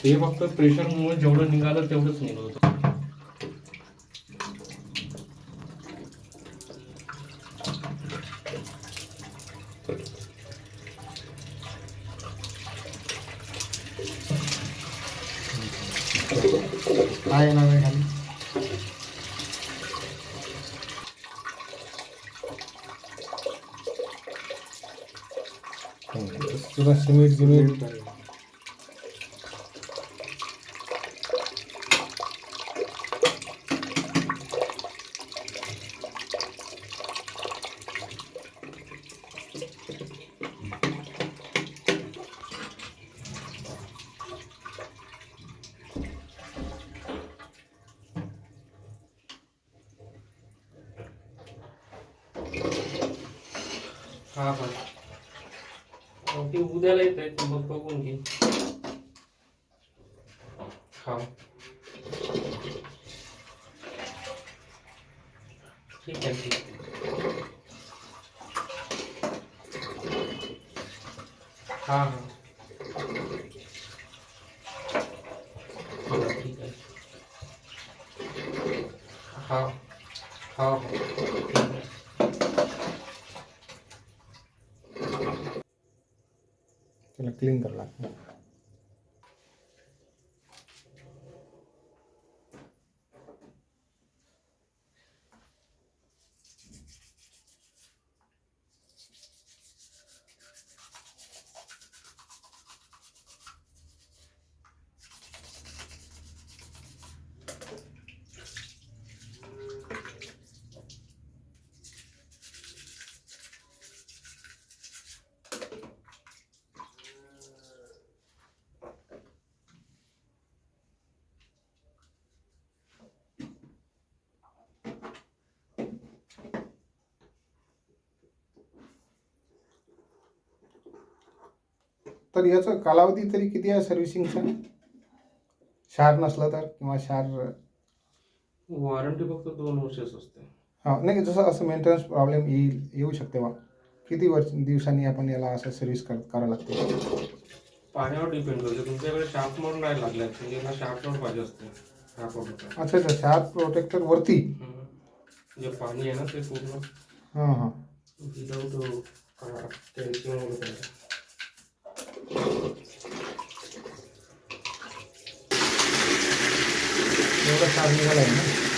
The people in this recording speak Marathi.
ते फक्त प्रेशरमुळे जेवढं निघालं तेवढंच निघत होतं. काय येणार आहे खाली? तुला सिमेंट हा हा ते उद्याला येत आहे, मग बघून घे. हा ठीक आहे ठीक आहे. हा हा ठीक आहे. हा हा हा ठीक आहे. त्याला क्लीन करावं लागतं. तर याचा कालावधी तरी किती आहे सर्व्हिसिंगचा? क्षार नसलं तर, किंवा क्षार वॉरंटी फक्त 2 वर्षच असते. हां नाही, जसं असं मेंटेनन्स प्रॉब्लेम येऊ शकते बा, किती दिवसांनी आपण याला असं सर्व्हिस करावं लागते? पाण्यावर डिपेंड करते. तुमच्याकडे शार्प मोड नाही लागला म्हणजे याला शार्प मोड पाहिजे असते. अच्छा अच्छा, शार्प प्रोटेक्टर वरती जे पाणी आहे ना ते पूर्ण हां हां विदाउट कॅल्शियम वगैरे. एवढा क्षार निघाला आहे ना.